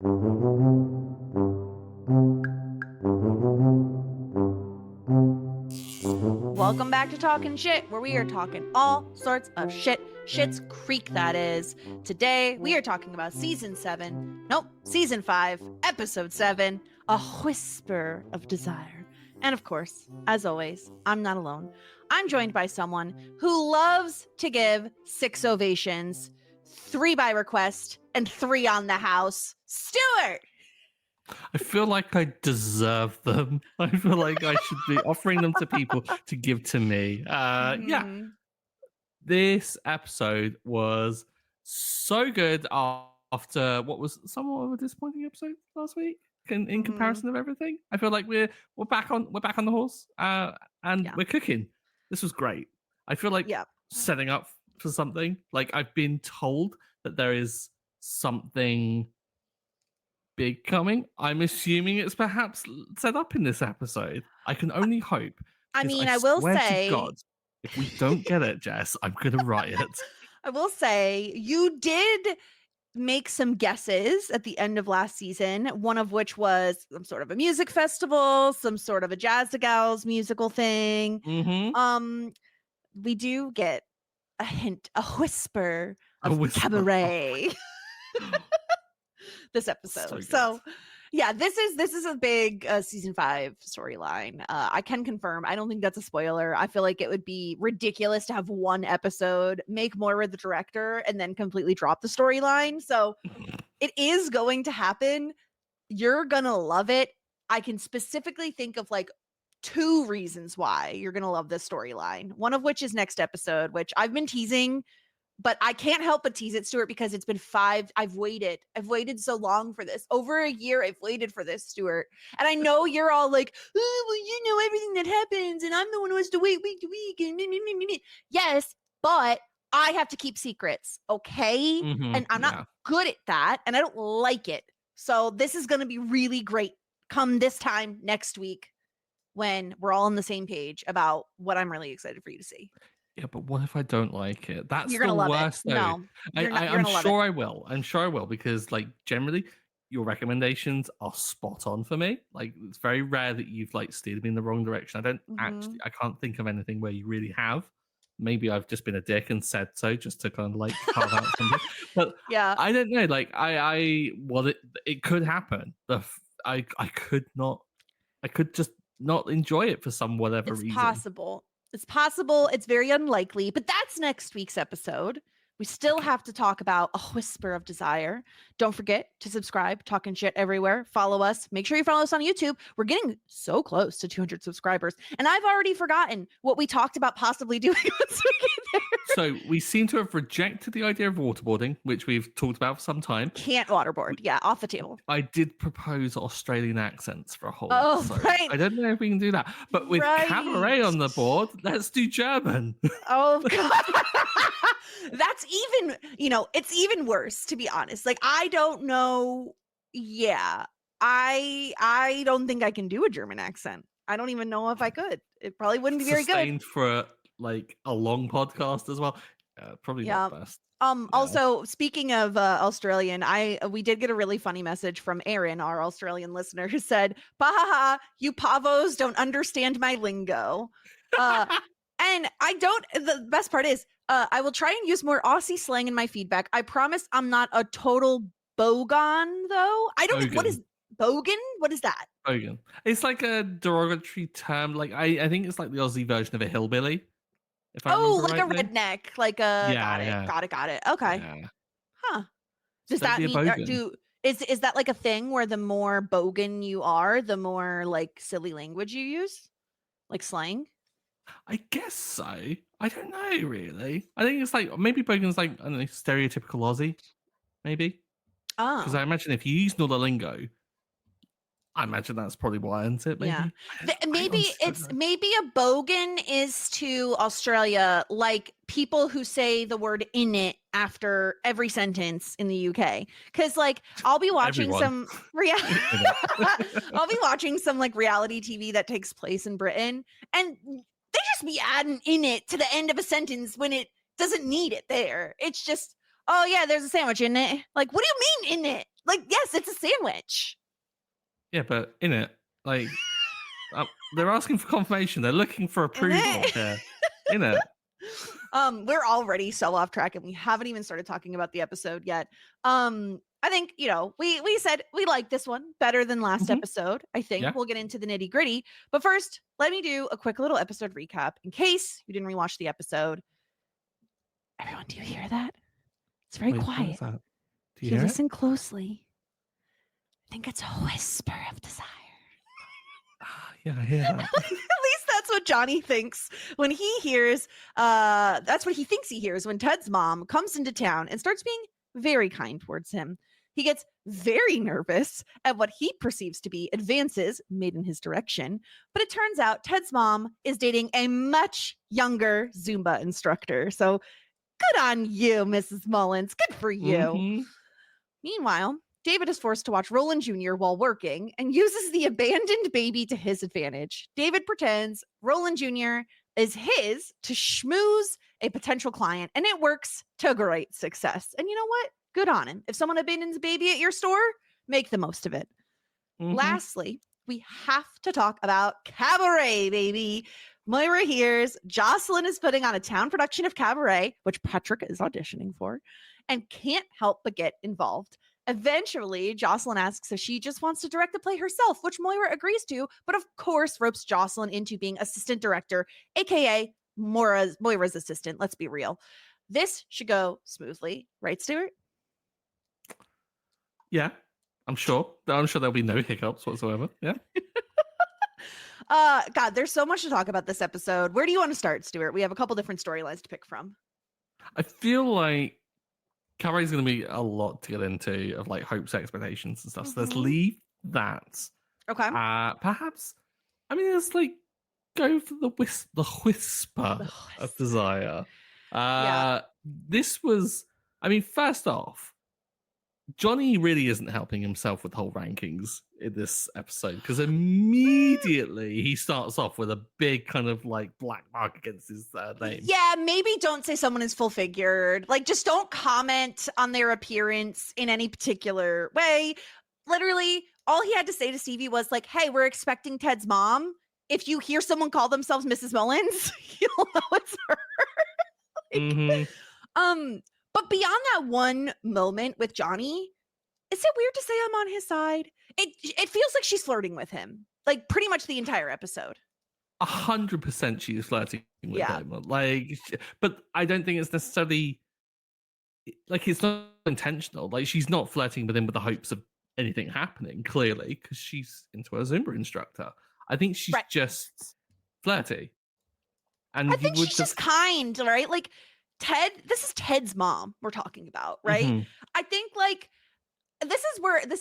Welcome back to Talking Shit, where we are talking all sorts of shit. Schitt's Creek, that is. Today, we are talking about season 5, episode 7, A Whisper of Desire. And of course, as always, I'm not alone. I'm joined by someone who loves to give 6 ovations, 3 by request, and 3 on the house. Stuart! I feel like I deserve them. I feel like I should be offering them to people to give to me. Yeah, this episode was so good after what was somewhat of a disappointing episode last week. In comparison of everything, I feel like we're back on the horse, and we're cooking. This was great. I feel like setting up for something. Like I've been told that there is something big coming. I'm assuming it's perhaps set up in this episode. I can only hope. I mean, I will say, to God, if we don't get it, Jess, I'm gonna riot. I will say you did make some guesses at the end of last season, one of which was some sort of a music festival, some sort of a Jazz the Gals musical thing. We do get a hint, a whisper of Cabaret. This episode. So yeah, this is a big season 5 storyline. I can confirm. I don't think that's a spoiler. I feel like it would be ridiculous to have one episode, make Moira the director, and then completely drop the storyline. So it is going to happen. You're gonna love it. I can specifically think of like 2 reasons why you're gonna love this storyline. One of which is next episode, which I've been teasing. But I can't help but tease it, Stuart, because it's been 5. I've waited so long for this. Over a year, I've waited for this, Stuart. And I know you're all like, oh, well, you know everything that happens, and I'm the one who has to wait week to week. And yes, but I have to keep secrets, okay? And I'm not good at that, and I don't like it. So this is going to be really great come this time next week when we're all on the same page about what I'm really excited for you to see. Yeah, but what if I don't like it? That's you're gonna the love worst. It. No, I'm sure I will. I'm sure I will because, like, generally, your recommendations are spot on for me. Like, it's very rare that you've like steered me in the wrong direction. I don't actually. I can't think of anything where you really have. Maybe I've just been a dick and said so just to kind of like carve out something. But yeah, I don't know. Like, it could happen. I could not. I could just not enjoy it for some whatever reason. It's possible. It's very unlikely, but that's next week's episode. We still have to talk about A Whisper of Desire. Don't forget to subscribe, Talking Shit everywhere. Follow us. Make sure you follow us on YouTube. We're getting so close to 200 subscribers. And I've already forgotten what we talked about possibly doing once we get there. So we seem to have rejected the idea of waterboarding, which we've talked about for some time. Can't waterboard. Yeah, off the table. I did propose Australian accents for a whole episode. Right. I don't know if we can do that. But with Cabaret on the board, let's do German. Oh, God. That's even, it's even worse, to be honest. Like, I don't know. Yeah, I don't think I can do a German accent. I don't even know if I could. It probably wouldn't be very good. Sustained for like a long podcast as well. Probably not best. Also, speaking of Australian, we did get a really funny message from Aaron, our Australian listener, who said, "Bahaha, you pavos don't understand my lingo." And the best part is, I will try and use more Aussie slang in my feedback. I promise I'm not a total bogan, though. I don't think, what is bogan? What is that? Bogan. It's like a derogatory term. Like, I think it's like the Aussie version of a hillbilly. Like rightly. A redneck. Like a, got it. Okay. Yeah. Huh. Does that mean, is that like a thing where the more bogan you are, the more like silly language you use? Like slang? I guess so. I don't know, really. I think it's like, maybe bogan's like, I don't know, stereotypical Aussie. Maybe. Oh. Because I imagine if you use all the lingo, I imagine that's probably why, isn't it? Maybe? Yeah. Maybe a bogan is to Australia like people who say the word "in it" after every sentence in the UK. Because like I'll be watching some like reality TV that takes place in Britain, and they just be adding "in it" to the end of a sentence when it doesn't need it there. It's just, oh yeah, there's a sandwich in it. Like, what do you mean in it? Like, yes, it's a sandwich. Yeah, but in it, like, they're asking for confirmation. They're looking for approval here. In it. We're already so off track and we haven't even started talking about the episode yet. I think, we said we like this one better than last episode. I think we'll get into the nitty gritty. But first, let me do a quick little episode recap in case you didn't rewatch the episode. Everyone, do you hear that? It's very quiet. Do you hear listen closely, I think it's a whisper of desire. Yeah, I hear that. At least that's what Johnny thinks when he hears, that's what he thinks he hears when Ted's mom comes into town and starts being very kind towards him. He gets very nervous at what he perceives to be advances made in his direction. But it turns out Ted's mom is dating a much younger Zumba instructor. So good on you, Mrs. Mullins. Good for you. Meanwhile, David is forced to watch Roland Jr. while working and uses the abandoned baby to his advantage. David pretends Roland Jr. is his to schmooze a potential client, and it works to great success. And you know what? Good on him. If someone abandons a baby at your store, make the most of it. Lastly, we have to talk about Cabaret, baby. Moira hears Jocelyn is putting on a town production of Cabaret, which Patrick is auditioning for, and can't help but get involved. Eventually, Jocelyn asks if she just wants to direct the play herself, which Moira agrees to, but of course ropes Jocelyn into being assistant director, aka Moira's assistant. Let's be real. This should go smoothly, right, Stuart? Yeah, I'm sure. There'll be no hiccups whatsoever. Yeah. God, there's so much to talk about this episode. Where do you want to start, Stuart? We have a couple different storylines to pick from. I feel like Cabaret is going to be a lot to get into of like hopes, expectations, and stuff. So let's leave that. Okay. Perhaps. I mean, it's like go for the whisper of desire. This was. I mean, first off, Johnny really isn't helping himself with the whole rankings in this episode because immediately he starts off with a big kind of like black mark against his name. Yeah, maybe don't say someone is full figured. Like, just don't comment on their appearance in any particular way. Literally, all he had to say to Stevie was like, hey, we're expecting Ted's mom. If you hear someone call themselves Mrs. Mullins, you'll know it's her. But beyond that one moment with Johnny, is it weird to say I'm on his side? It feels like she's flirting with him, like pretty much the entire episode. 100% she's flirting with him. Like, but I don't think it's necessarily like it's not intentional. Like, she's not flirting with him with the hopes of anything happening, clearly, because she's into a Zumba instructor. I think she's just flirty. And I think she's just kind, right? Like, this is Ted's mom we're talking about, right? I think like this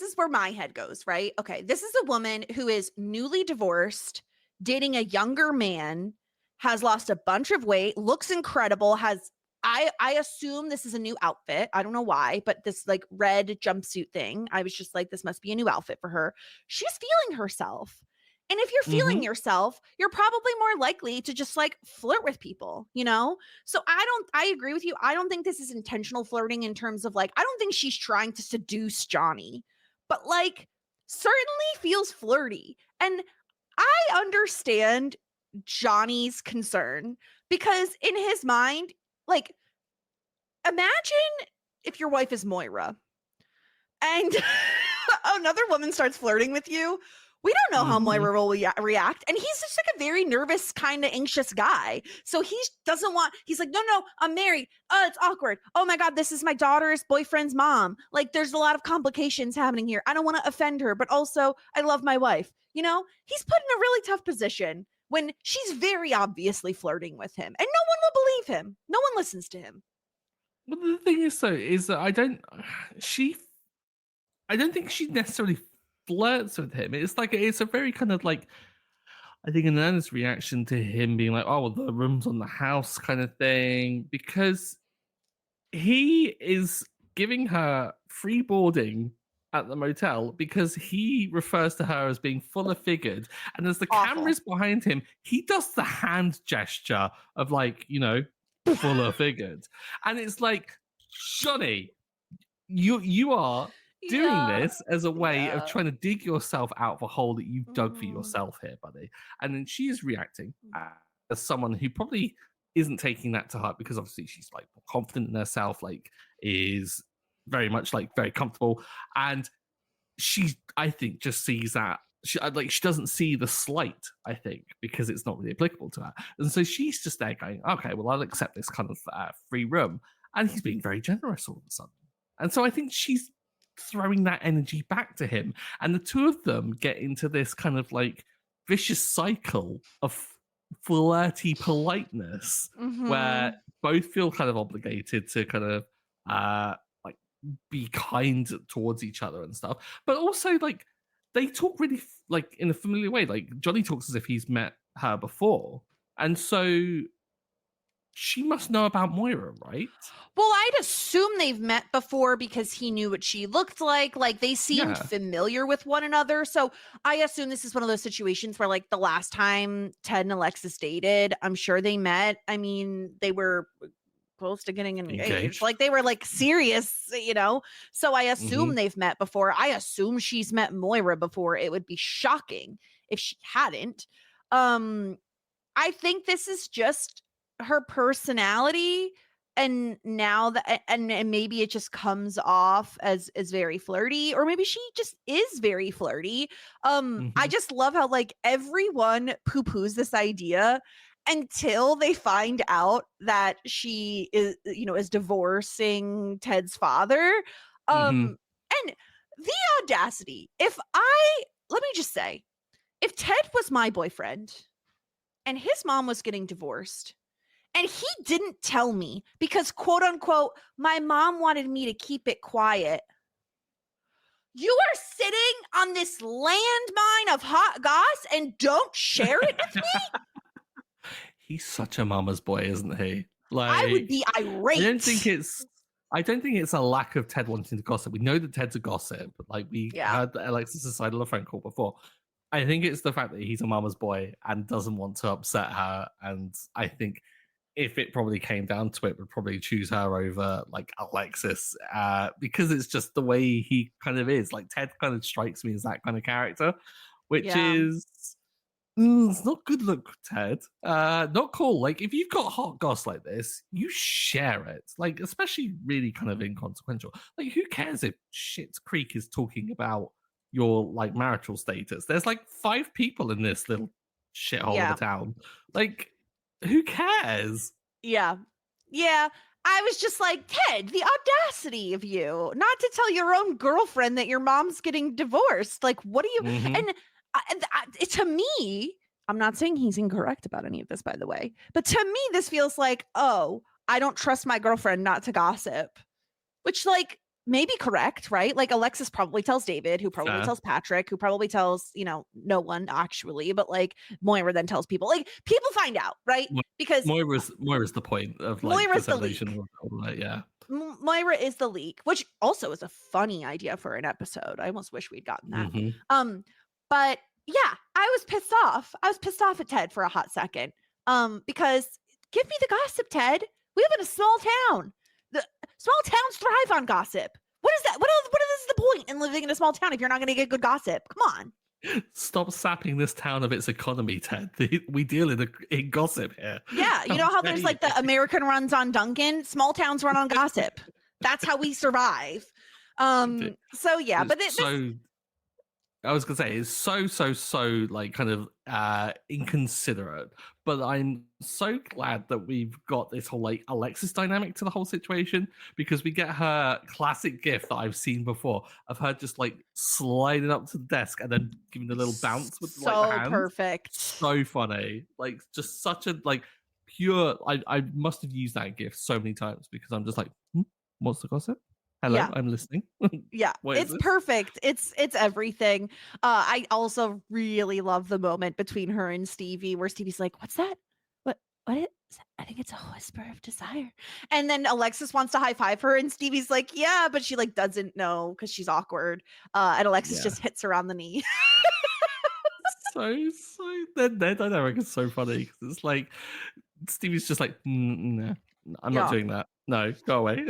is where my head goes, right? Okay, this is a woman who is newly divorced, dating a younger man, has lost a bunch of weight, looks incredible, I assume this is a new outfit. I don't know why, but this like red jumpsuit thing, I was just like, this must be a new outfit for her. She's feeling herself. And if you're feeling yourself, you're probably more likely to just like flirt with people, you know? So I agree with you. I don't think this is intentional flirting in terms of like, I don't think she's trying to seduce Johnny, but like certainly feels flirty. And I understand Johnny's concern because in his mind, like, imagine if your wife is Moira and another woman starts flirting with you. We don't know how Moira will react. And he's just like a very nervous, kind of anxious guy. So he's like, no, I'm married. Oh, it's awkward. Oh my God, this is my daughter's boyfriend's mom. Like, there's a lot of complications happening here. I don't want to offend her, but also I love my wife. You know, he's put in a really tough position when she's very obviously flirting with him. And no one will believe him. No one listens to him. Well, the thing is, though, is that I don't think she necessarily flirts with him. It's like it's a very kind of like, I think, an earnest reaction to him being like, oh, well, the room's on the house kind of thing, because he is giving her free boarding at the motel because he refers to her as being fuller figured, and as the camera's behind him, he does the hand gesture of like, you know, fuller figured, and it's like, Johnny, you are doing Yeah. this as a way of Yeah. trying to dig yourself out of a hole that you've dug for Mhm. yourself here, buddy. And then she is reacting as someone who probably isn't taking that to heart because obviously she's like confident in herself, like is very much like very comfortable. And she, I think, just sees that. She doesn't see the slight, I think, because it's not really applicable to her. And so she's just there going, okay, well, I'll accept this kind of free room. And he's being very generous all of a sudden. And so I think she's throwing that energy back to him. And the two of them get into this kind of like vicious cycle of flirty politeness where Mhm. both feel kind of obligated to kind of like be kind towards each other and stuff. But also like they talk really like in a familiar way. Like Johnny talks as if he's met her before. And so she must know about Moira, right? Well, I'd assume they've met before because he knew what she looked like. Like they seemed Yeah. familiar with one another. So I assume this is one of those situations where, like, the last time Ted and Alexis dated, I'm sure they met. I mean, they were close to getting engaged. Like they were like serious, you know? So I assume they've met before. I assume she's met Moira before. It would be shocking if she hadn't. I think this is just her personality, and now that and maybe it just comes off as very flirty, or maybe she just is very flirty. I Mm-hmm. just love how like everyone poo-poos this idea until they find out that she is, you know, is divorcing Ted's father. Mm-hmm. And the audacity. If I Let me just say, if Ted was my boyfriend and his mom was getting divorced and he didn't tell me because, quote unquote, my mom wanted me to keep it quiet. You are sitting on this landmine of hot goss and don't share it with me? He's such a mama's boy, isn't he? I would Like be irate. I don't think it's a lack of Ted wanting to gossip. We know that Ted's a gossip. Like we heard Alexis' side of the phone call before. I think it's the fact that he's a mama's boy and doesn't want to upset her. And I think if it probably came down to it, would probably choose her over like Alexis because it's just the way he kind of is. Like Ted kind of strikes me as that kind of character, which Yeah. is it's not good look, Ted. Not cool. Like if you've got hot goss like this, you share it. Like especially really kind of inconsequential. Like who cares if Schitt's Creek is talking about your like marital status? There's like 5 people in this little shithole of a town. Like who cares? Yeah. Yeah. I was just like, Ted, the audacity of you not to tell your own girlfriend that your mom's getting divorced. Like, what are you? And to me, I'm not saying he's incorrect about any of this, by the way, but to me, this feels like, oh, I don't trust my girlfriend not to gossip, which, like, may be correct, right? Like Alexis probably tells David, who probably tells Patrick, who probably tells, you know, no one actually, but like Moira then tells people. Like people find out, right? Because Moira's the point of like Moira's the dissemination of yeah. Moira is the leak, which also is a funny idea for an episode. I almost wish we'd gotten that. But yeah, I was pissed off. I was pissed off at Ted for a hot second. Because give me the gossip, Ted. We live in a small town. The small towns thrive on gossip. What is that? What is the point in living in a small town if you're not going to get good gossip? Come on. Stop sapping this town of its economy, Ted. We deal in gossip here. Yeah, you know how there's like the American runs on Duncan? Small towns run on gossip. That's how we survive. So yeah, but I was gonna say it's so like kind of inconsiderate, but I'm so glad that we've got this whole like Alexis dynamic to the whole situation because we get her classic gif that I've seen before of her just like sliding up to the desk and then giving a little bounce with like the hands. Perfect. So funny. Like just such a like pure I must have used that gif so many times because I'm just like, what's the gossip? Hello, I'm listening. Yeah, it's perfect. It's everything. I also really love the moment between her and Stevie where Stevie's like, what's that? What is that? I think it's a whisper of desire. And then Alexis wants to high five her and Stevie's like, yeah, but she like doesn't know because she's awkward. And Alexis just hits her on the knee. so their dynamic is so funny because it's like Stevie's just like, no, I'm not doing that. No, go away.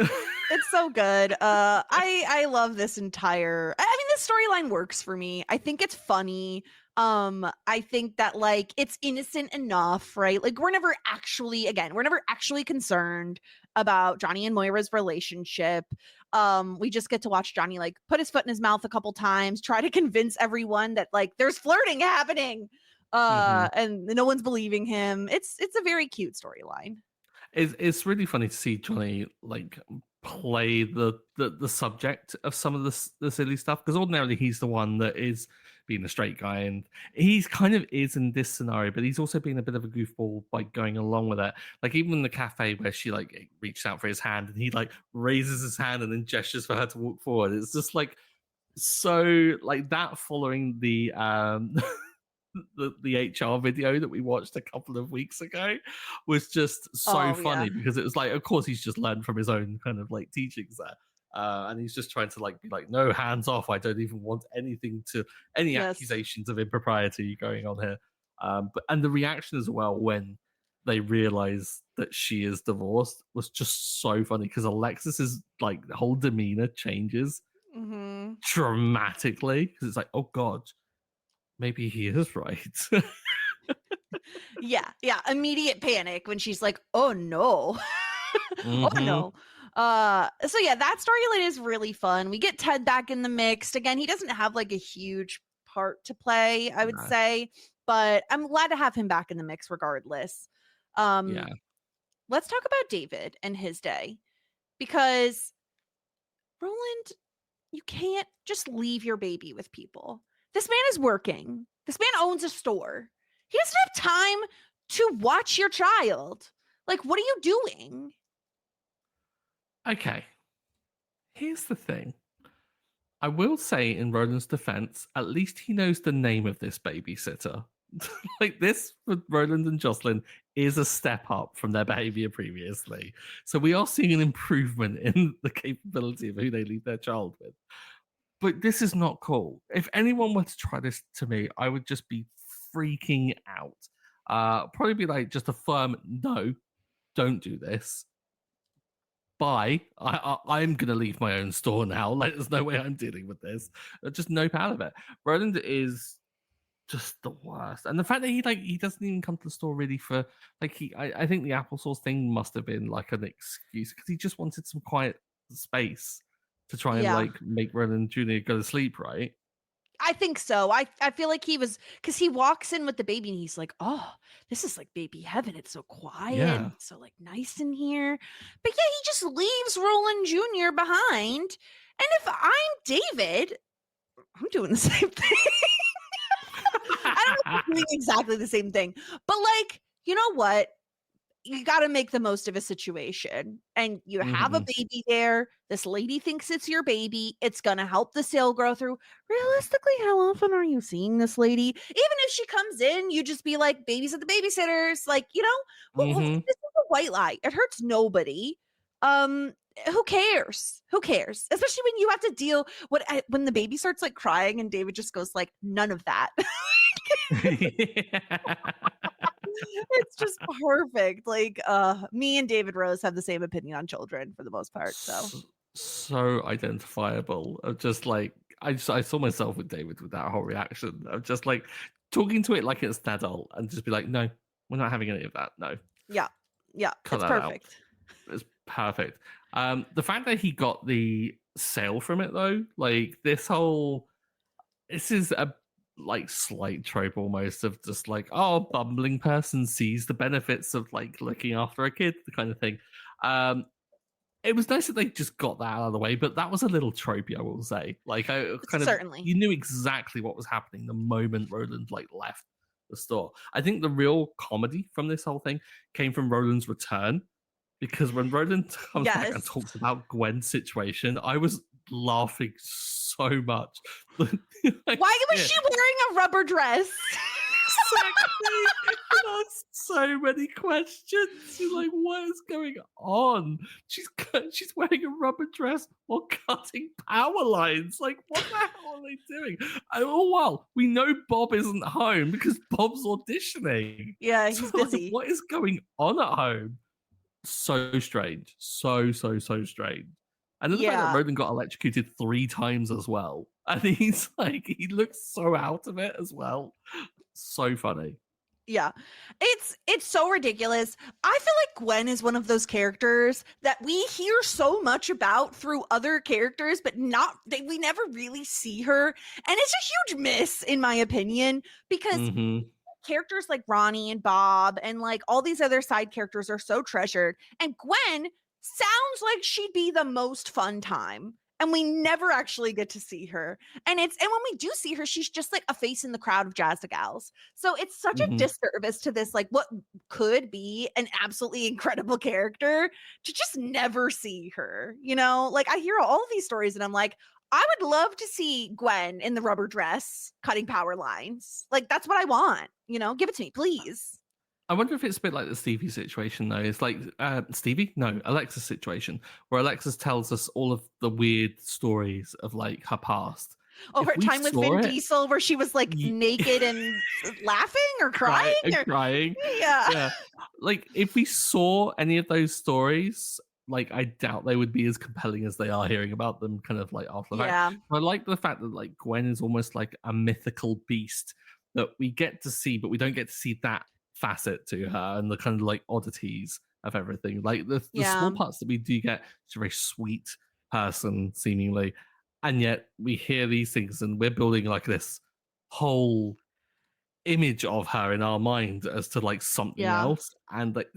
It's so good. I love this entire. I mean, this storyline works for me. I think it's funny. I think that like it's innocent enough, right? Like we're never actually concerned about Johnny and Moira's relationship. We just get to watch Johnny like put his foot in his mouth a couple times, try to convince everyone that like there's flirting happening. And no one's believing him. It's a very cute storyline. It's really funny to see Johnny like play the subject of some of the silly stuff, because ordinarily he's the one that is being a straight guy, and he's kind of is in this scenario, but he's also being a bit of a goofball by going along with it. Like even in the cafe where she like reached out for his hand and he like raises his hand and then gestures for her to walk forward. It's just like so like that following the the HR video that we watched a couple of weeks ago was just so funny, because it was like, of course, he's just learned from his own kind of like teachings there. And he's just trying to like be like, no, hands off. I don't even want any accusations of impropriety going on here. And the reaction as well when they realize that she is divorced was just so funny, because Alexis's like whole demeanor changes dramatically, because it's like, oh God, maybe he is right. yeah. Immediate panic when she's like, oh no. Oh no. So yeah, that storyline is really fun. We get Ted back in the mix. Again, he doesn't have like a huge part to play, I would say, but I'm glad to have him back in the mix regardless. Let's talk about David and his day, because Roland, you can't just leave your baby with people. This man is working. This man owns a store. He doesn't have time to watch your child. Like, what are you doing? Okay. Here's the thing. I will say, in Roland's defense, at least he knows the name of this babysitter. Like, this for Roland and Jocelyn is a step up from their behavior previously. So we are seeing an improvement in the capability of who they leave their child with. But this is not cool. If anyone were to try this to me, I would just be freaking out. Probably be like just a firm no, don't do this. Bye. I'm going to leave my own store now. Like, there's no way I'm dealing with this. Just nope out of it. Roland is just the worst. And the fact that he doesn't even come to the store really for like I think the applesauce thing must have been like an excuse, because he just wanted some quiet space to try and like make Roland Jr. go to sleep, right? I think so. I feel like he was, because he walks in with the baby and he's like, oh, this is like baby heaven. It's so quiet. Yeah. It's so like nice in here. But yeah, he just leaves Roland Jr. behind. And if I'm David, I'm doing the same thing. I don't know if I'm doing exactly the same thing, but like, you know what? You got to make the most of a situation, and you have a baby there. This lady thinks it's your baby. It's going to help the sale grow through. Realistically, how often are you seeing this lady? Even if she comes in, you just be like, babies at the babysitters. Like, you know, this is a white lie. It hurts nobody. Who cares? Who cares? Especially when you have to deal when the baby starts like crying and David just goes like, none of that. It's just perfect. Like me and David Rose have the same opinion on children for the most part. So identifiable. Of just like I saw myself with David with that whole reaction of just like talking to it like it's an adult and just be like, no, we're not having any of that. No. Yeah. Cut it's that perfect. Out. It's perfect. The fact that he got the sale from it though, like this is a like slight trope almost of just like, oh, bumbling person sees the benefits of like looking after a kid, the kind of thing. It was nice that they just got that out of the way, but that was a little tropey, I will say. Like, Certainly. You knew exactly what was happening the moment Roland like left the store. I think the real comedy from this whole thing came from Roland's return, because when Roland comes back and talks about Gwen's situation, I was laughing so much. Like, why was she wearing a rubber dress? Exactly. Asked so many questions. You're like, what is going on? She's wearing a rubber dress while cutting power lines. Like, what the hell are they doing? Oh well, we know Bob isn't home because Bob's auditioning. Yeah, he's busy. Like, what is going on at home? So strange. So strange. And then the fact that Roland got electrocuted 3 times as well. And he's like, he looks so out of it as well. So funny. Yeah. It's so ridiculous. I feel like Gwen is one of those characters that we hear so much about through other characters, but we never really see her. And it's a huge miss, in my opinion, because characters like Ronnie and Bob and like all these other side characters are so treasured. And Gwen sounds like she'd be the most fun time. And we never actually get to see her. And when we do see her, she's just like a face in the crowd of Jazz the Gals. So it's such a disservice to this, like what could be an absolutely incredible character, to just never see her. You know, like I hear all of these stories and I'm like, I would love to see Gwen in the rubber dress cutting power lines. Like that's what I want. You know, give it to me, please. I wonder if it's a bit like the Stevie situation, though. It's like Alexa's situation, where Alexis tells us all of the weird stories of like her past. Oh, her time with Vin Diesel, where she was like naked and laughing or crying, crying. Yeah. Like if we saw any of those stories, like I doubt they would be as compelling as they are hearing about them, kind of like after the fact. I like the fact that like Gwen is almost like a mythical beast that we get to see, but we don't get to see that facet to her and the kind of like oddities of everything. Like the small parts that we do get, she's a very sweet person seemingly, and yet we hear these things and we're building like this whole image of her in our mind as to like something else, and like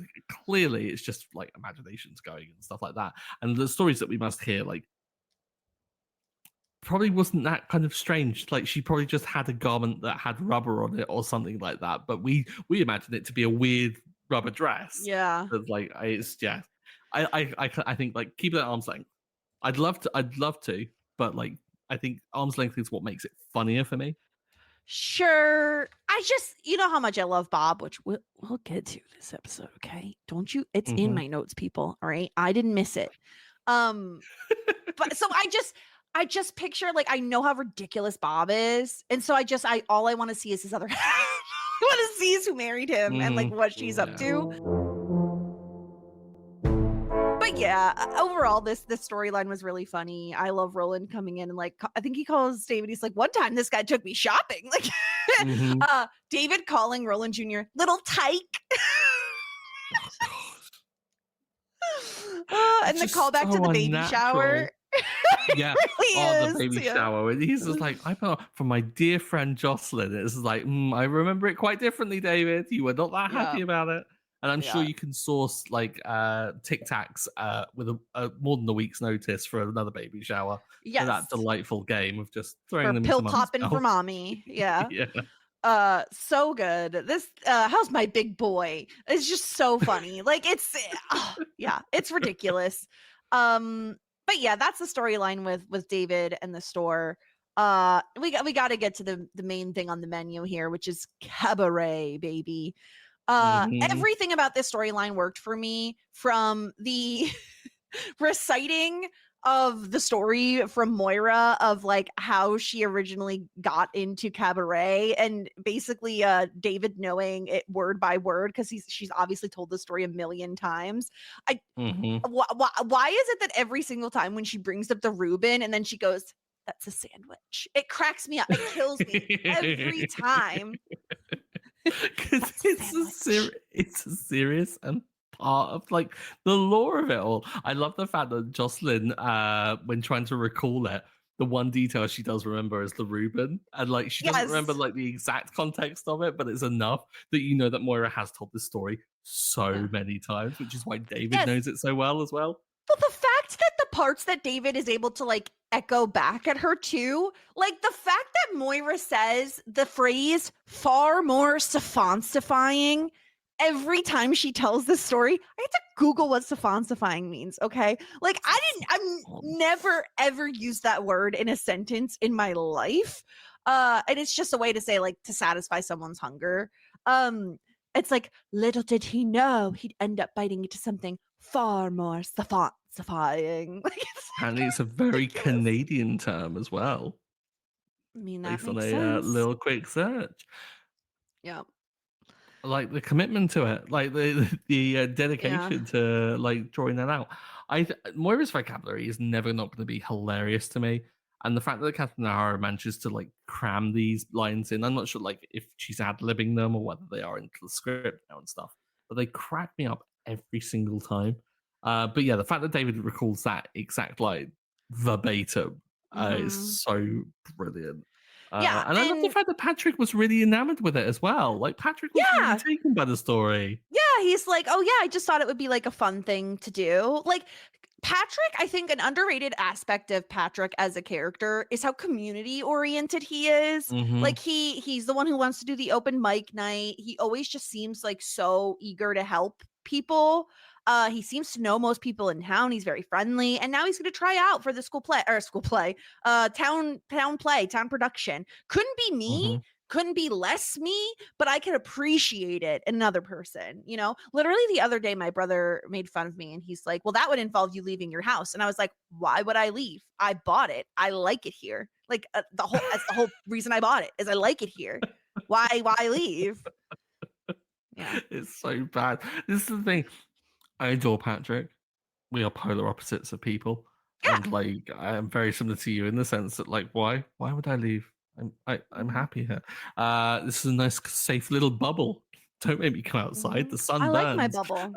clearly it's just like imaginations going and stuff like that. And the stories that we must hear like probably wasn't that kind of strange. Like she probably just had a garment that had rubber on it or something like that, but we imagine it to be a weird rubber dress. That's like it's I think like keep it at arm's length. I'd love to, but like I think arm's length is what makes it funnier for me. Sure. I just, you know how much I love Bob, which we'll get to this episode, okay? Don't you? It's in my notes, people. All right. I didn't miss it. But so I just picture, like, I know how ridiculous Bob is. And so all I want to see is his other half. I want to see is who married him and like what she's up to. But yeah, overall, this storyline was really funny. I love Roland coming in and like, I think he calls David, he's like, one time this guy took me shopping. Like David calling Roland Jr. little tyke. And the callback to the baby shower. The baby shower. And he's just like, from my dear friend Jocelyn. It's like, I remember it quite differently, David. You were not that happy about it. And I'm sure you can source like Tic Tacs with a more than a week's notice for another baby shower. Yes. For that delightful game of just throwing them pill popping for mommy. Yeah. So good. This how's my big boy? It's just so funny. Like it's it's ridiculous. But yeah, that's the storyline with David and the store. We got to get to the main thing on the menu here, which is Cabaret, baby. Everything about this storyline worked for me, from the reciting of the story from Moira of like how she originally got into Cabaret, and basically David knowing it word by word because she's obviously told the story a million times. Why is it that every single time when she brings up the Reuben and then she goes, "That's a sandwich," it cracks me up. It kills me every time. Because it's a serious and part of like the lore of it all. I love the fact that Jocelyn, when trying to recall it, the one detail she does remember is the Reuben, and like she doesn't remember like the exact context of it, but it's enough that you know that Moira has told this story so many times, which is why David knows it so well as well. Well, the fact that the parts that David is able to like echo back at her too, like the fact that Moira says the phrase far more siphonsifying every time she tells this story. I had to Google what siphonsifying means. Okay. Like I've never ever used that word in a sentence in my life. And it's just a way to say like to satisfy someone's hunger. It's like, little did he know he'd end up biting into something far more siphonsifying. And it's a very Canadian term as well. I mean, that based on makes a sense. little quick search. Yeah. like the commitment to it, like the dedication to like drawing that out. Moira's vocabulary is never not going to be hilarious to me, and the fact that Catherine O'Hara manages to like cram these lines in, I'm not sure like if she's ad libbing them or whether they are into the script now and stuff, but they crack me up every single time. But yeah, the fact that David recalls that exact line verbatim is so brilliant. And I love the fact that Patrick was really enamored with it as well. Like Patrick was really taken by the story. Yeah, he's like, oh yeah, I just thought it would be like a fun thing to do. Like Patrick, I think an underrated aspect of Patrick as a character is how community oriented he is. Like he's the one who wants to do the open mic night. He always just seems like so eager to help people. He seems to know most people in town. He's very friendly, and now he's going to try out for the town production. Couldn't be me. Couldn't be less me, but I could appreciate it in another person, you know? Literally the other day, my brother made fun of me and he's like, well, that would involve you leaving your house. And I was like, why would I leave? I bought it. I like it here. Like that's the whole reason I bought it is I like it here. Why leave? Yeah. It's so bad. This is the thing. I adore Patrick. We are polar opposites of people. Yeah. And like I am very similar to you in the sense that like why would I leave? I'm happy here. This is a nice safe little bubble. Don't make me come outside. The sun burns. I like my bubble.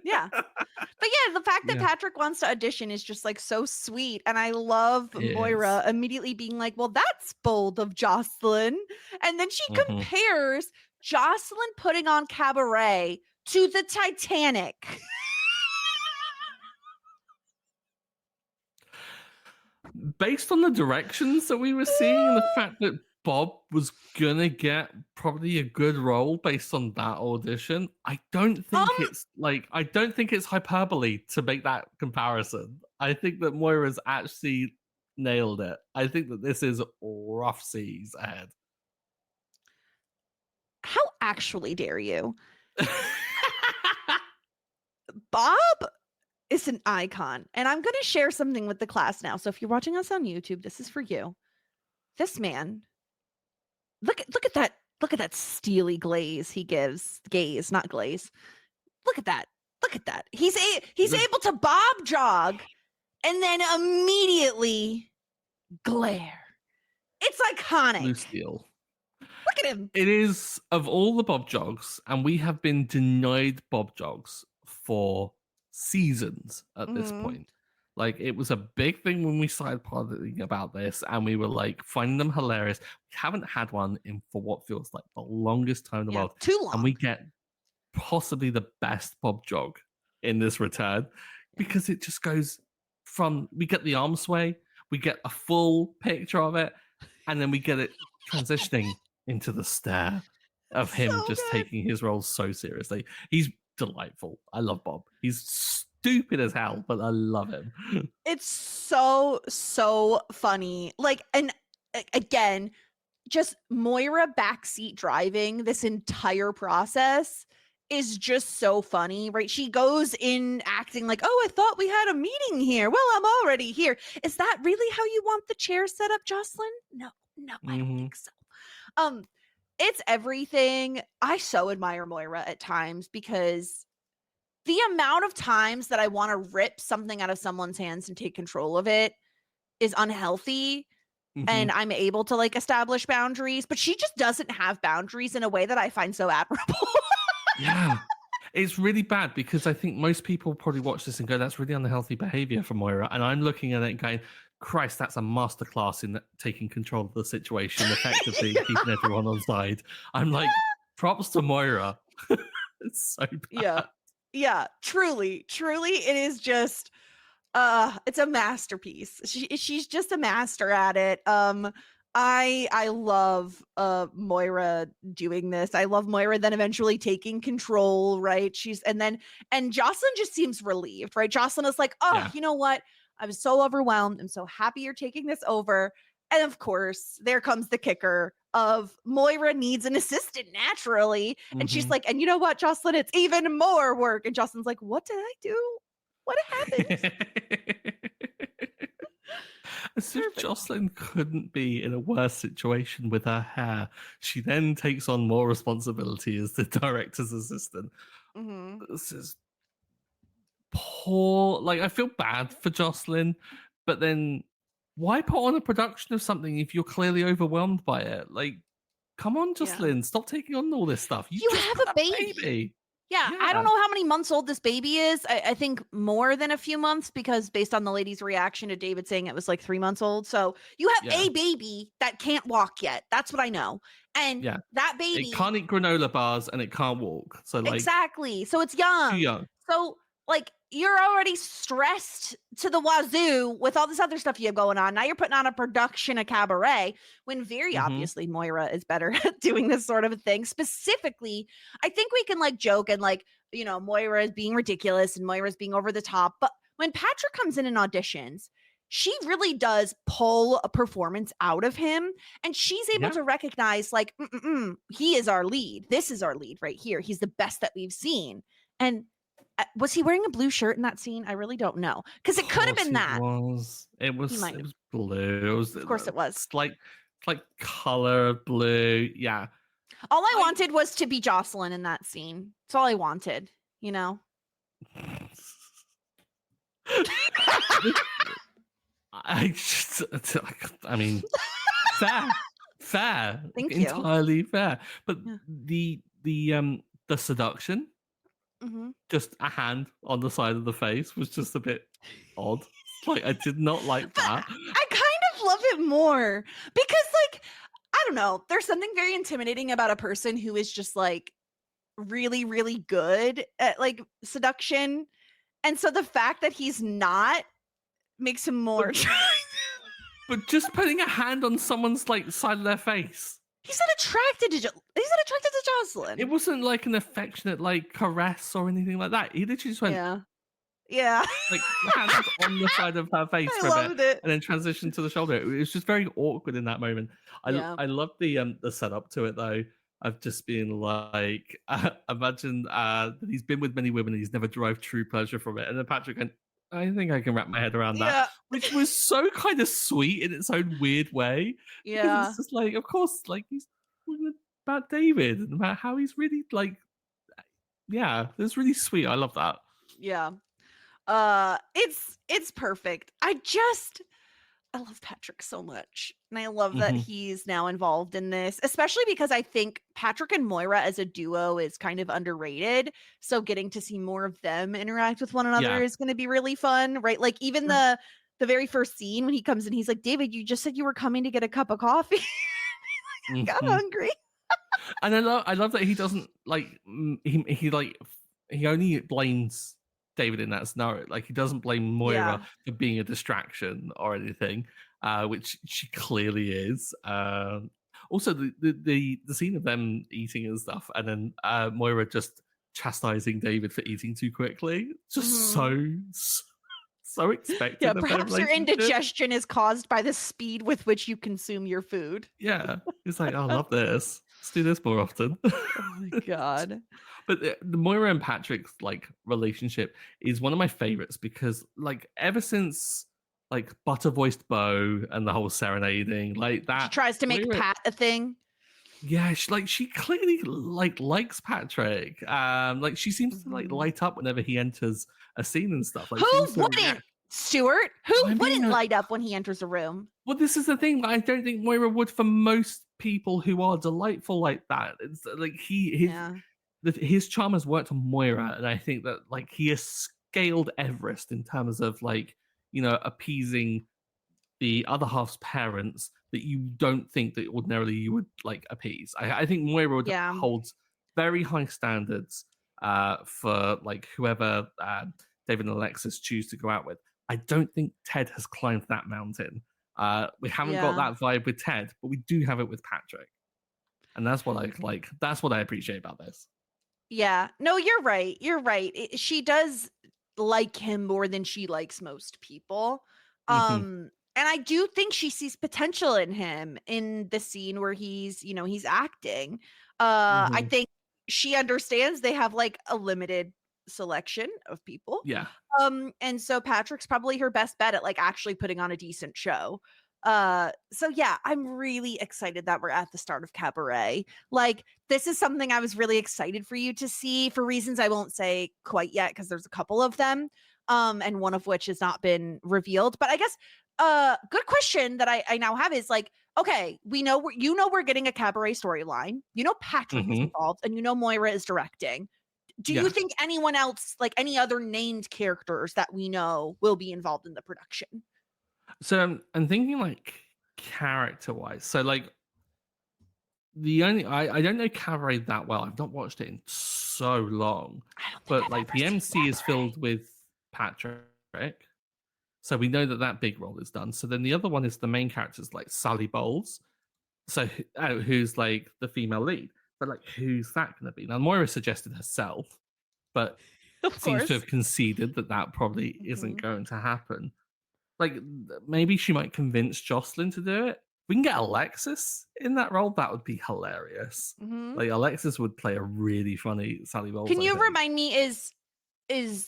Yeah. But yeah, the fact that Patrick wants to audition is just like so sweet. And I love Moira immediately being like, well, that's bold of Jocelyn. And then she compares Jocelyn putting on Cabaret to the Titanic. Based on the directions that we were seeing and the fact that Bob was gonna get probably a good role based on that audition, I don't think it's hyperbole to make that comparison. I think that Moira's actually nailed it. I think that this is rough seas ahead. How actually dare you? Bob is an icon, and I'm going to share something with the class now. So if you're watching us on YouTube, this is for you. This man, look at that steely glaze he gives. Gaze, not glaze. Look at that. He's able to Bob Jog and then immediately glare. It's iconic. Lucille. Look at him. It is, of all the Bob Jogs, and we have been denied Bob Jogs for seasons at this point. Like it was a big thing when we started partying about this, and we were like finding them hilarious. We haven't had one in for what feels like the longest time in the world. Too long. And we get possibly the best Bob Jog in this return because it just goes from, we get the arm sway, we get a full picture of it, and then we get it transitioning into the stare of him just taking his role so seriously. He's delightful. I love Bob. He's stupid as hell, but I love him. It's so funny. Like, and again, just Moira backseat driving this entire process is just so funny, right? She goes in acting like, oh, I thought we had a meeting here. Well, I'm already here. Is that really how you want the chair set up, Jocelyn? No, I don't think so. It's everything. I so admire Moira at times because the amount of times that I want to rip something out of someone's hands and take control of it is unhealthy. And I'm able to like establish boundaries, but she just doesn't have boundaries in a way that I find so admirable. Yeah. It's really bad because I think most people probably watch this and go, that's really unhealthy behavior for Moira. And I'm looking at it and going, Christ, that's a masterclass in taking control of the situation, effectively keeping everyone on side. I'm like, props to Moira. It's so bad. Yeah, truly, it is just, it's a masterpiece. She's just a master at it. I love Moira doing this. I love Moira then eventually taking control, right? And Jocelyn just seems relieved, right? Jocelyn is like, you know what? I was so overwhelmed. I'm so happy you're taking this over. And of course, there comes the kicker of Moira needs an assistant naturally. And she's like, and you know what, Jocelyn, it's even more work. And Jocelyn's like, what did I do? What happened? As if Jocelyn couldn't be in a worse situation with her hair. She then takes on more responsibility as the director's assistant. Mm-hmm. This is poor. Like, I feel bad for Jocelyn, but then why put on a production of something if you're clearly overwhelmed by it? Like, come on, Jocelyn, stop taking on all this stuff. You just have got a baby. Yeah, I Yeah. don't know how many months old this baby is. I think more than a few months, because based on the lady's reaction to David saying it was like 3 months old. So you have Yeah. a baby that can't walk yet. That's what I know. And Yeah. that baby It can't eat granola bars and it can't walk. So, like, exactly. So it's too young. young. So like you're already stressed to the wazoo with all this other stuff you have going on. Now you're putting on a production, a cabaret, when very obviously Moira is better at doing this sort of a thing. Specifically, I think we can like joke and like, you know, Moira is being ridiculous and Moira is being over the top. But when Patrick comes in and auditions, she really does pull a performance out of him, and she's able to recognize like, he is our lead. This is our lead right here. He's the best that we've seen. And was he wearing a blue shirt in that scene? I really don't know, because it could have been that. It was blue. It was, of course, it was. It's like color blue. Yeah. All I wanted was to be Jocelyn in that scene. That's all I wanted, you know. I mean, fair. Thank you. Entirely fair. But the seduction, just a hand on the side of the face, was just a bit odd. Like, I did not like that. I kind of love it more because, like, I don't know, there's something very intimidating about a person who is just like really, really good at like seduction. And so the fact that he's not makes him more but just putting a hand on someone's like side of their face. He's not attracted to Jocelyn. It wasn't like an affectionate like caress or anything like that. He literally just went, yeah, like hands on the side of her face for a bit, and then transitioned to the shoulder. It was just very awkward in that moment. I love the setup to it though. I've just been like, imagine that he's been with many women and he's never derived true pleasure from it. And then Patrick went, I think I can wrap my head around that, which was so kind of sweet in its own weird way. Yeah, it's just like, of course, like he's talking about David and about how he's really like, it's really sweet. I love that. Yeah, it's perfect. I love Patrick so much. And I love that he's now involved in this, especially because I think Patrick and Moira as a duo is kind of underrated. So getting to see more of them interact with one another is going to be really fun, right? Like even the very first scene when he comes in, he's like, David, you just said you were coming to get a cup of coffee. I got hungry. And I love that he doesn't like, he only blames David in that scenario. Like, he doesn't blame Moira for being a distraction or anything, which she clearly is. Also, the scene of them eating and stuff, and then Moira just chastising David for eating too quickly, just so expected. Yeah, perhaps your indigestion is caused by the speed with which you consume your food. Yeah, it's like, I love this. Let's do this more often. Oh my god. But the Moira and Patrick's like relationship is one of my favorites because like ever since like butter voiced Bo and the whole serenading like that, she tries to make Moira, Pat a thing. Yeah, she clearly like likes Patrick. Like she seems to like light up whenever he enters a scene and stuff. Like, who wouldn't? Stuart, who wouldn't light up when he enters a room? Well, this is the thing. I don't think Moira would for most people who are delightful like that. It's like his charm has worked on Moira, and I think that like he has scaled Everest in terms of like, you know, appeasing the other half's parents that you don't think that ordinarily you would like appease. I think Moira holds very high standards for like whoever David and Alexis choose to go out with. I don't think Ted has climbed that mountain. We haven't got that vibe with Ted, but we do have it with Patrick. And that's what I like. That's what I appreciate about this. Yeah. No, you're right. You're right. She does like him more than she likes most people. And I do think she sees potential in him in the scene where he's acting. I think she understands they have like a limited selection of people. Yeah. And so Patrick's probably her best bet at like actually putting on a decent show. So yeah, I'm really excited that we're at the start of Cabaret. Like, this is something I was really excited for you to see for reasons I won't say quite yet, because there's a couple of them. And one of which has not been revealed. But I guess good question that I now have is like, okay, we know we're getting a Cabaret storyline. You know Patrick is involved, and you know Moira is directing. Do you think anyone else, like any other named characters that we know, will be involved in the production? So I'm thinking like character wise. So like I don't know Cabaret that well. I've not watched it in so long. I don't think But I've like ever the seen MC is Cabaret. filled with Patrick. So we know that big role is done. So then the other one is the main characters like Sally Bowles. So who's like the female lead. But like who's that going to be? Now Moira suggested herself, but Of seems to course. have conceded that probably isn't going to happen. Like maybe she might convince Jocelyn to do it. We can get Alexis in that role. That would be hilarious. Like Alexis would play a really funny Sally Bowles. Can you remind me, is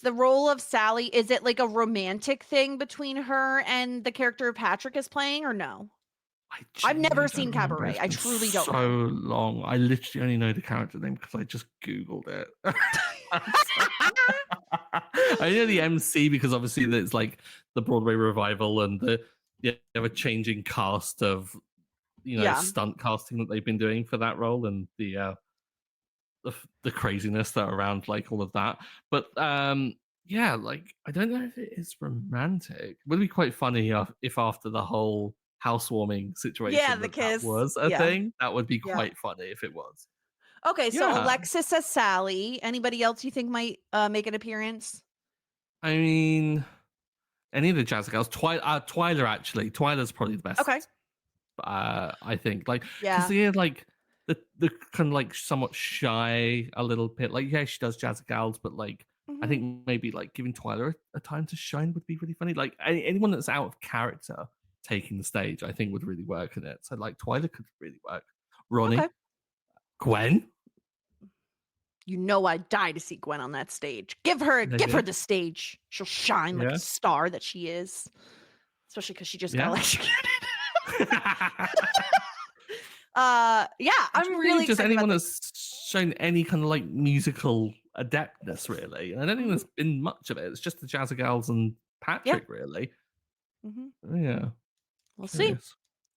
the role of Sally, is it like a romantic thing between her and the character Patrick is playing, or no? I've never seen Cabaret. I truly don't know. So long. I literally only know the character name because I just Googled it. I know the MC because obviously it's like the Broadway revival and the ever changing cast of stunt casting that they've been doing for that role, and the craziness that around like all of that. But yeah, like I don't know if it is romantic. It would be quite funny if after the whole housewarming situation the kiss. that was a thing. That would be quite funny if it was. Okay, so Alexis as Sally. Anybody else you think might make an appearance? I mean, any of the jazz girls. Twyla, actually. Twyla's probably the best. Okay. I think. Like, because they're like the kind of like somewhat shy a little bit. Like, yeah, she does jazz gals, but like I think maybe like giving Twyla a time to shine would be really funny. Like anyone that's out of character taking the stage, I think would really work in it. So like Twyla could really work. Ronnie, Gwen. You know I'd die to see Gwen on that stage. Give her the stage. She'll shine like a star that she is. Especially because she just got electrocuted. I'm really just excited anyone about that's shown any kind of like musical adeptness, really. And I don't think there's been much of it. It's just the Jazz Gals and Patrick, really. Yeah. We'll see.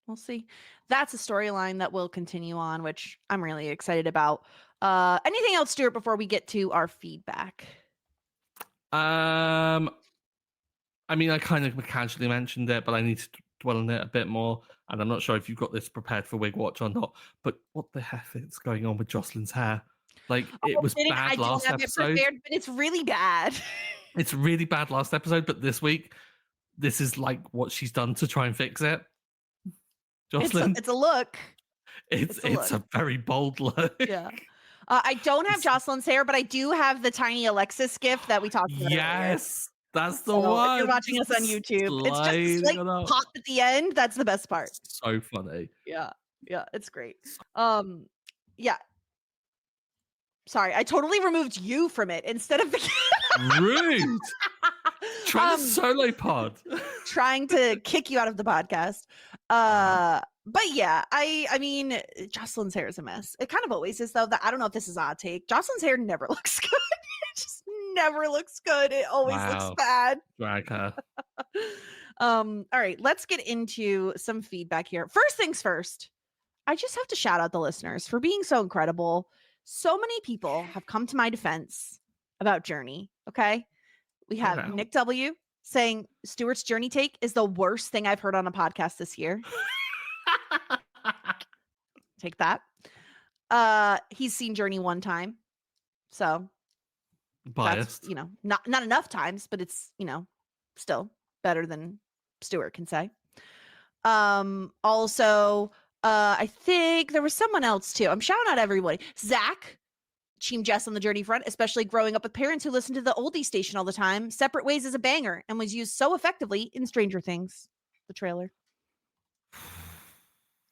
We'll see. That's a storyline that will continue on, which I'm really excited about. Anything else, Stuart, before we get to our feedback? I mean, I kind of casually mentioned it, but I need to dwell on it a bit more. And I'm not sure if you've got this prepared for Wig Watch or not, but what the heck is going on with Jocelyn's hair? Like, it was bad last episode. But it's really bad. It's really bad last episode, but this week, this is like what she's done to try and fix it. Jocelyn. It's a look. It's a very bold look. Yeah. I don't have Jocelyn's hair, but I do have the tiny Alexis gift that we talked about. Yes, that's the one. If you're watching us on YouTube, it's just like pop at the end. That's the best part. So funny. Yeah, it's great. Yeah. Sorry, I totally removed you from it instead of the rude. Trying to solo pod. Trying to kick you out of the podcast. But yeah, I mean, Jocelyn's hair is a mess. It kind of always is, though. That I don't know if this is odd take. Jocelyn's hair never looks good. It just never looks good. It always looks bad. Drag her. All right, let's get into some feedback here. First things first, I just have to shout out the listeners for being so incredible. So many people have come to my defense about Journey. Okay, we have Nick W saying Stuart's Journey take is the worst thing I've heard on a podcast this year. Take that. He's seen Journey one time, so biased. That's, not enough times, but it's still better than Stuart can say. Also, I think there was someone else too. I'm shouting out everybody. Zach, Team Jess on the Journey front, especially growing up with parents who listen to the oldie station all the time. Separate Ways is a banger and was used so effectively in Stranger Things, the trailer.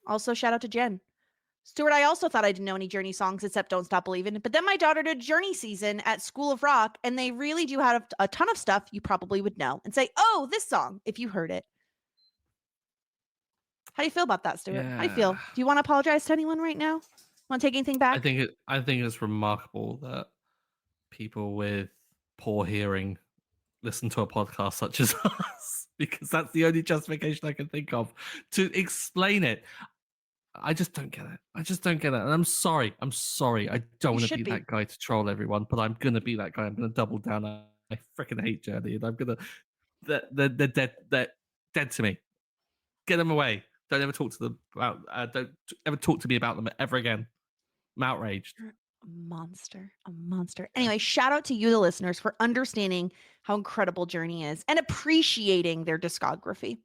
Also, shout out to Jen. Stuart, I also thought I didn't know any Journey songs except Don't Stop Believin'. But then my daughter did Journey season at School of Rock, and they really do have a ton of stuff you probably would know and say, oh, this song, if you heard it. How do you feel about that, Stuart? How do you feel? Yeah. Do you want to apologize to anyone right now? Want to take anything back? I think it's remarkable that people with poor hearing listen to a podcast such as us, because that's the only justification I can think of to explain it. I just don't get it. I just don't get it. And I'm sorry. I'm sorry. I don't want to be that guy to troll everyone, but I'm going to be that guy. I'm going to double down. I freaking hate Journey, and I'm going to. They're dead. They're dead to me. Get them away. Don't ever talk to them about. Don't ever talk to me about them ever again. I'm outraged. You're a monster. Anyway, shout out to you, the listeners, for understanding how incredible Journey is and appreciating their discography.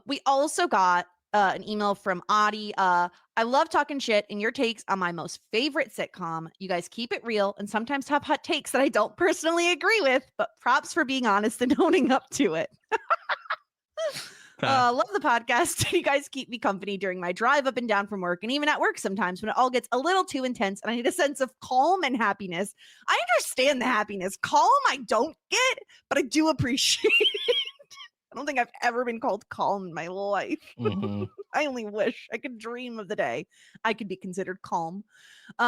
We also got an email from Adi. I love talking shit and your takes on my most favorite sitcom. You guys keep it real and sometimes have hot takes that I don't personally agree with, but props for being honest and owning up to it. Love the podcast. You guys keep me company during my drive up and down from work and even at work sometimes when it all gets a little too intense and I need a sense of calm and happiness. I understand the happiness. Calm I don't get, but I do appreciate it. I don't think I've ever been called calm in my life. Mm-hmm. I only wish I could dream of the day I could be considered calm. What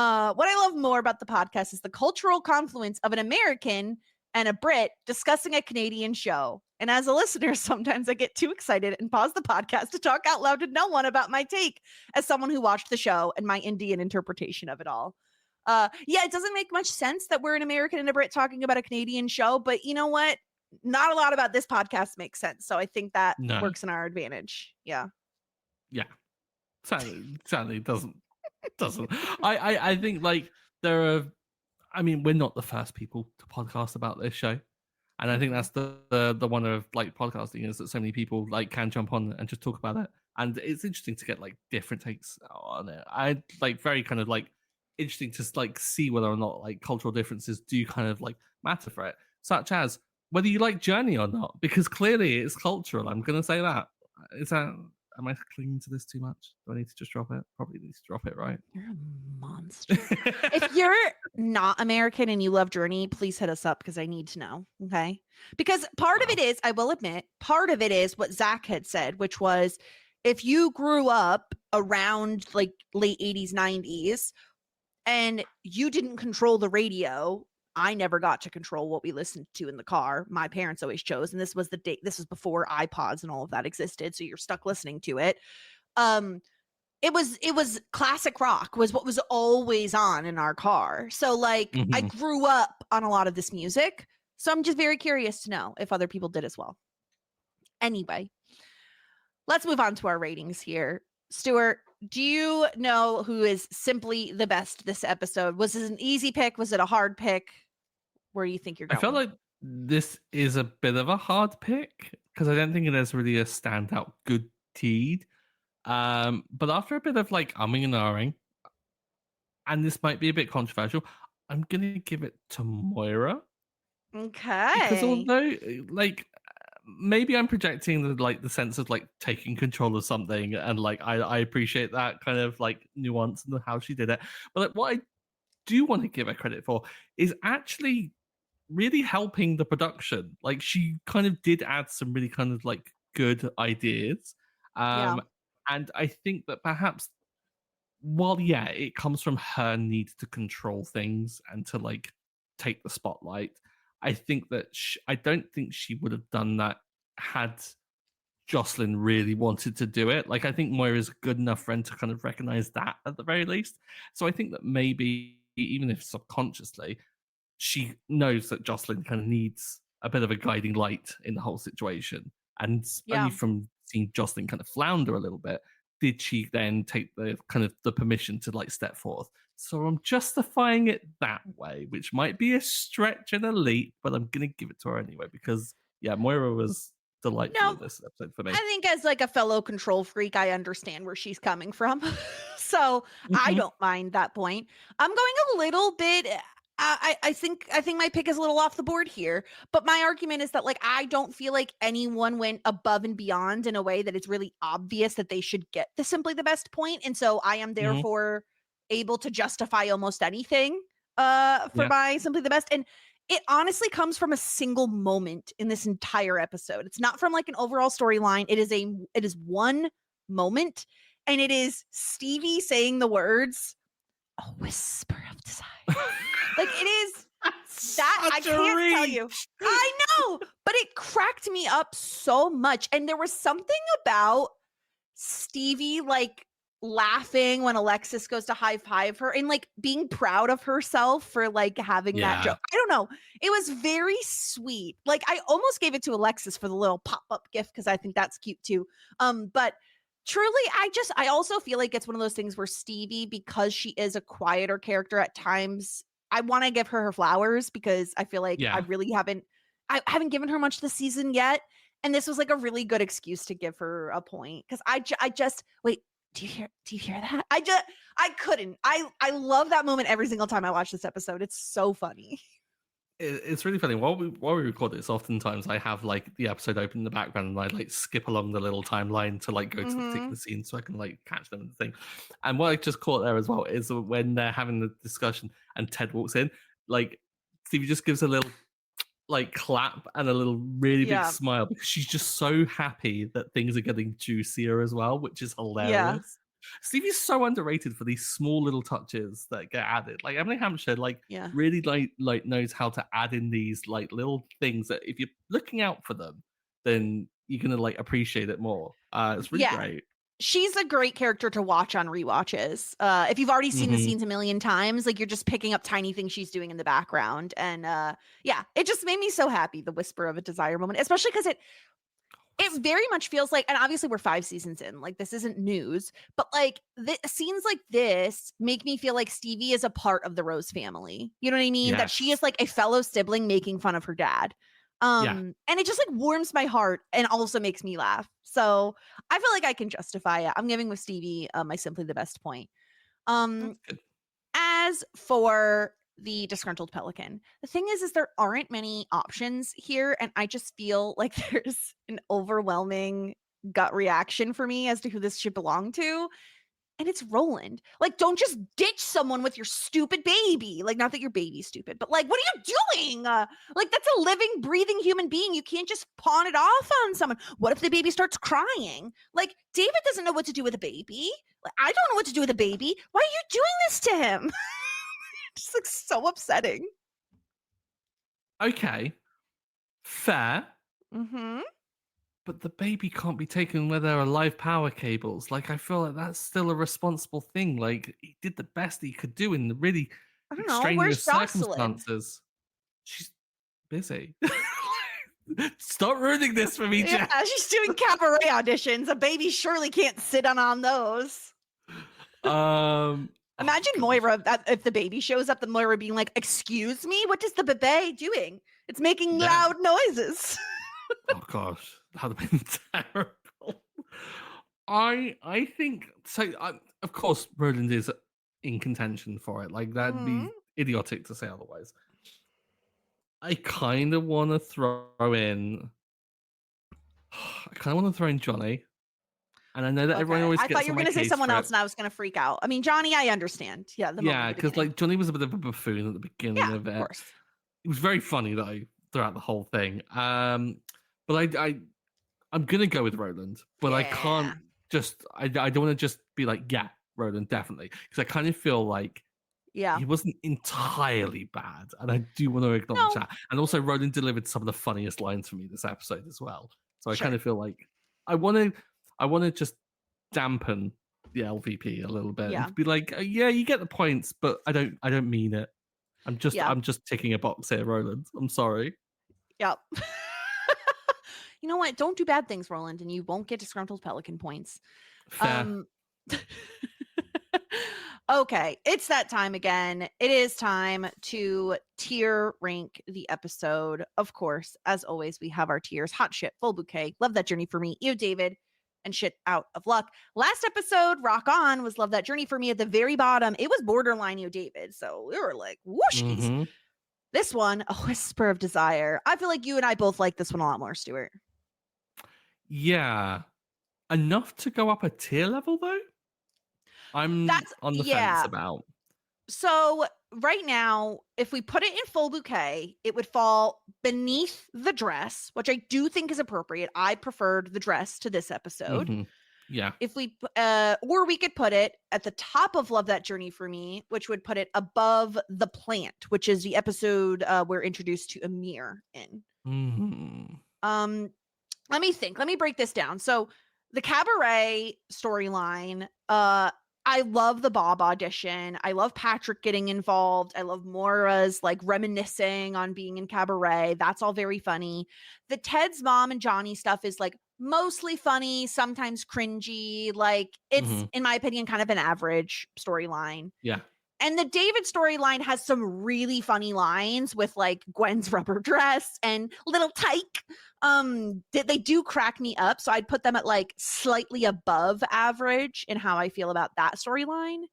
I love more about the podcast is the cultural confluence of an American and a Brit discussing a Canadian show. And as a listener, sometimes I get too excited and pause the podcast to talk out loud to no one about my take as someone who watched the show and my Indian interpretation of it all. Yeah, it doesn't make much sense that we're an American and a Brit talking about a Canadian show, but you know what? Not a lot about this podcast makes sense. So I think that works in our advantage. Yeah. Yeah. Sadly doesn't. I think like there are, I mean, we're not the first people to podcast about this show. And I think that's the one of like podcasting is that so many people like can jump on and just talk about it. And it's interesting to get like different takes on it. I like very kind of like interesting to like see whether or not like cultural differences do kind of like matter for it, such as whether you like Journey or not, because clearly it's cultural. I'm going to say that. Is that, am I clinging to this too much? Do I need to just drop it? Probably need to drop it, right? You're a monster. If you're not American and you love Journey, please hit us up because I need to know. Okay. Because part of it is, I will admit, part of it is what Zach had said, which was if you grew up around like late 80s, 90s, and you didn't control the radio, I never got to control what we listened to in the car. My parents always chose, and this was the date. This was before iPods and all of that existed, so you're stuck listening to it. It was classic rock was what was always on in our car. So like I grew up on a lot of this music. So I'm just very curious to know if other people did as well. Anyway, let's move on to our ratings here. Stuart, do you know who is simply the best this episode? Was this an easy pick? Was it a hard pick? Where do you think you're going? I feel like this is a bit of a hard pick because I don't think there's really a standout good deed. But after a bit of like umming and ahhing, and this might be a bit controversial, I'm gonna give it to Moira. Okay. Because although like maybe I'm projecting the sense of like taking control of something, and like I appreciate that kind of like nuance and how she did it. But like, what I do want to give her credit for is actually really helping the production. Like she kind of did add some really kind of like good ideas. And I think that perhaps while it comes from her need to control things and to like take the spotlight, I think that I don't think she would have done that had Jocelyn really wanted to do it. Like I think Moira is a good enough friend to kind of recognize that at the very least. So I think that maybe even if subconsciously, she knows that Jocelyn kind of needs a bit of a guiding light in the whole situation. And only from seeing Jocelyn kind of flounder a little bit, did she then take the kind of the permission to like step forth. So I'm justifying it that way, which might be a stretch and a leap, but I'm going to give it to her anyway, because Moira was delightful in this episode for me. I think as like a fellow control freak, I understand where she's coming from. So I don't mind that point. I'm going a little bit, I think my pick is a little off the board here, but my argument is that like I don't feel like anyone went above and beyond in a way that it's really obvious that they should get the simply the best point, and so I am Mhm. therefore able to justify almost anything for Yeah. my simply the best. And it honestly comes from a single moment in this entire episode. It's not from like an overall storyline. It is one moment, and it is Stevie saying the words, "A whisper of desire." Like it is that I Such a can't tell you. reach. I know, but it cracked me up so much. And there was something about Stevie like laughing when Alexis goes to high five her and like being proud of herself for like having that Yeah. joke. I don't know. It was very sweet. Like I almost gave it to Alexis for the little pop-up gift because I think that's cute too. But truly, I also feel like it's one of those things where Stevie, because she is a quieter character at times, I want to give her flowers because I feel like Yeah. I haven't given her much this season yet. And this was like a really good excuse to give her a point because I just wait. Do you hear that? I couldn't. I love that moment every single time I watch this episode. It's so funny. It's really funny. While we record this, oftentimes I have like the episode open in the background and I like skip along the little timeline to like go to the particular scene so I can like catch them and thing. And what I just caught there as well is when they're having the discussion and Ted walks in, like Stevie just gives a little like clap and a little really big Yeah. smile because she's just so happy that things are getting juicier as well, which is hilarious. Stevie's so underrated for these small little touches that get added. Like Emily Hampshire, like Yeah. really like knows how to add in these like little things that if you're looking out for them, then you're gonna like appreciate it more. It's really Yeah. great. She's a great character to watch on rewatches. If you've already seen the scenes a million times, like you're just picking up tiny things she's doing in the background. And yeah, it just made me so happy, the whisper of a desire moment, especially because it very much feels like, and obviously we're 5 seasons in, like this isn't news, but like scenes like this make me feel like Stevie is a part of the Rose family. You know what I mean? That she is Yes. like a fellow sibling making fun of her dad. Yeah. And it just like warms my heart and also makes me laugh. So I feel like I can justify it. I'm giving with Stevie my simply the best point. Um, That's good. as for the disgruntled pelican, the thing is there aren't many options here, and I just feel like there's an overwhelming gut reaction for me as to who this should belong to, and it's Roland. Like, don't just ditch someone with your stupid baby. Like, not that your baby's stupid, but like, what are you doing? Like, that's a living, breathing human being. You can't just pawn it off on someone. What if the baby starts crying? Like, David doesn't know what to do with a baby. Like, I don't know what to do with a baby. Why are you doing this to him? Just like so upsetting. Okay. Fair. Mm-hmm. But the baby can't be taken where there are live power cables. Like, I feel like that's still a responsible thing. Like, he did the best he could do in the really I don't know. Where's extraneous Jocelyn? circumstances. She's busy. Stop ruining this for me, Yeah, Jeff. she's doing cabaret auditions. A baby surely can't sit on those. Imagine Moira, if the baby shows up, the Moira being like, "Excuse me, what is the baby doing? It's making loud noises." Oh gosh, that would have been terrible. I think so. Of course, Roland is in contention for it. Like that'd be idiotic to say otherwise. I kind of want to throw in. I kind of want to throw in Johnny, and I know that everyone always I gets thought you on were my going to say case someone for else, it. and I was going to freak out. I mean, Johnny, I understand. Yeah, Yeah, because like Johnny was a bit of a buffoon at the beginning of it. Of course. It was very funny though throughout the whole thing. But I'm gonna go with Roland, but I can't just I don't want to just be like, yeah, Roland, definitely. Because I kind of feel like he wasn't entirely bad. And I do want to acknowledge that. And also Roland delivered some of the funniest lines for me this episode as well. So I kind of feel like I wanna just dampen the LVP a little bit and be like, yeah, you get the points, but I don't mean it. I'm just ticking a box here, Roland. I'm sorry. Yep. You know what? Don't do bad things, Roland, and you won't get disgruntled pelican points. Fair. Okay, it's that time again. It is time to tier rank the episode. Of course, as always, we have our tiers: hot shit, full bouquet, love that journey for me, you, David, and Schitt out of luck. Last episode, Rock On, was Love That Journey for me at the very bottom. It was borderline you, David. So we were like, whooshies. Mm-hmm. This one, A Whisper of Desire. I feel like you and I both like this one a lot more, Stuart. Yeah. Enough to go up a tier level, though? I'm on the fence about. So right now, if we put it in full bouquet, it would fall beneath the dress, which I do think is appropriate. I preferred the dress to this episode. Mm-hmm. Yeah. If we, or we could put it at the top of Love That Journey for me, which would put it above The Plant, which is the episode we're introduced to Amir in. Mm-hmm. Let me think. Let me break this down. So the Cabaret storyline, I love the Bob audition. I love Patrick getting involved. I love Moira's like reminiscing on being in Cabaret. That's all very funny. The Ted's mom and Johnny stuff is like mostly funny, sometimes cringy. Like it's, in my opinion, kind of an average storyline. Yeah. And the David storyline has some really funny lines with like Gwen's rubber dress and little tyke. They do crack me up. So I'd put them at like slightly above average in how I feel about that storyline.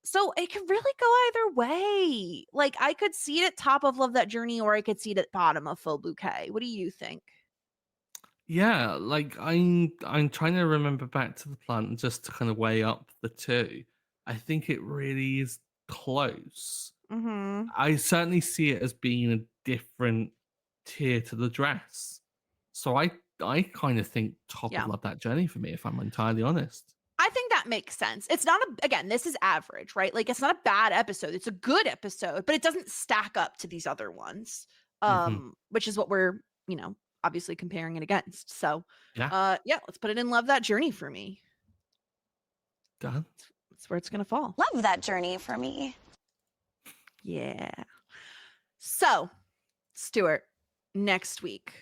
So it could really go either way. Like I could see it at top of Love That Journey, or I could see it at bottom of Full Bouquet. What do you think? Yeah, like I'm trying to remember back to The Plant just to kind of weigh up the two. I think it really is close. Mm-hmm. I certainly see it as being a different tier to the dress. So I kind of think top of Love That Journey for me, if I'm entirely honest. I think that makes sense. It's not again, this is average, right? Like it's not a bad episode. It's a good episode, but it doesn't stack up to these other ones. Which is what we're, obviously comparing it against. So let's put it in Love That Journey for me. Done. That's where it's gonna fall. Love That Journey for me. Yeah. So, Stuart, next week.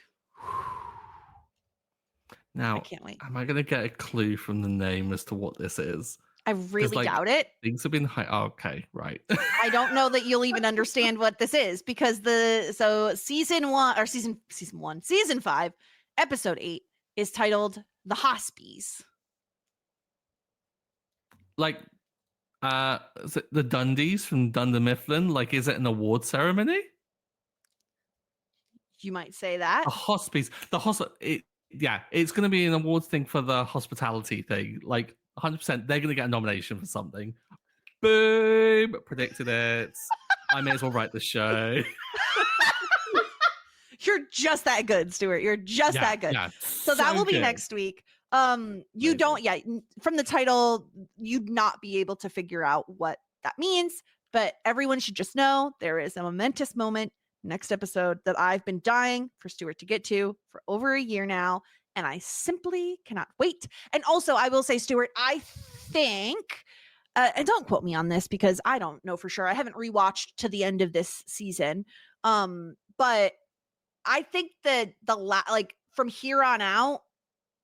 Now, I can't wait. Am I gonna get a clue from the name as to what this is? I really doubt it. Things have been high. Oh, okay, right. I don't know that you'll even understand what this is because season 5, episode 8 is titled The Hospies. Like, is it the Dundies from Dunder Mifflin? Like, is it an award ceremony? You might say that. The Hospies. It's going to be an awards thing for the hospitality thing. Like, 100%, they're going to get a nomination for something. Boom! Predicted it. I may as well write the show. You're just that good, Stuart. You're just that good. Yeah, so that will be next week. You don't from the title, you'd not be able to figure out what that means, but everyone should just know there is a momentous moment next episode that I've been dying for Stuart to get to for over a year now, and I simply cannot wait. And also, I will say, Stuart, I think, and don't quote me on this because I don't know for sure. I haven't rewatched to the end of this season, but I think that from here on out,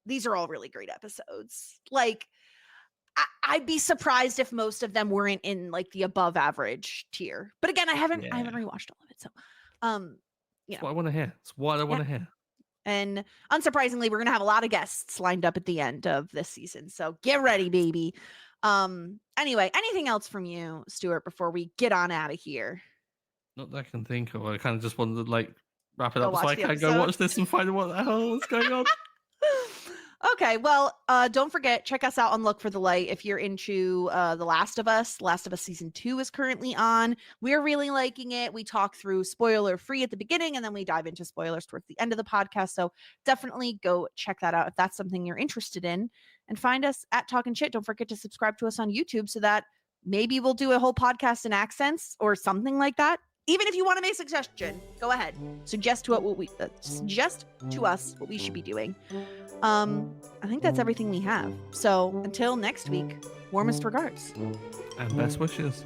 these are all really great episodes. Like, I'd be surprised if most of them weren't in like the above average tier. But again, I haven't rewatched all of it. So, That's what I want to hear. It's what I want to hear. And unsurprisingly, we're gonna have a lot of guests lined up at the end of this season. So get ready, baby. Anyway, anything else from you, Stuart, before we get on out of here? Not that I can think of. I kind of just wanted to wrap it up so I can go watch this and find out what the hell is going on. Okay, well, don't forget, check us out on Look for the Light if you're into The Last of Us. Last of Us Season 2 is currently on. We're really liking it. We talk through spoiler-free at the beginning, and then we dive into spoilers towards the end of the podcast. So definitely go check that out if that's something you're interested in. And find us at Talkin' Shit. Don't forget to subscribe to us on YouTube so that maybe we'll do a whole podcast in accents or something like that. Even if you want to make a suggestion, go ahead. Suggest to us what we should be doing. I think that's everything we have. So until next week, warmest regards. And best wishes.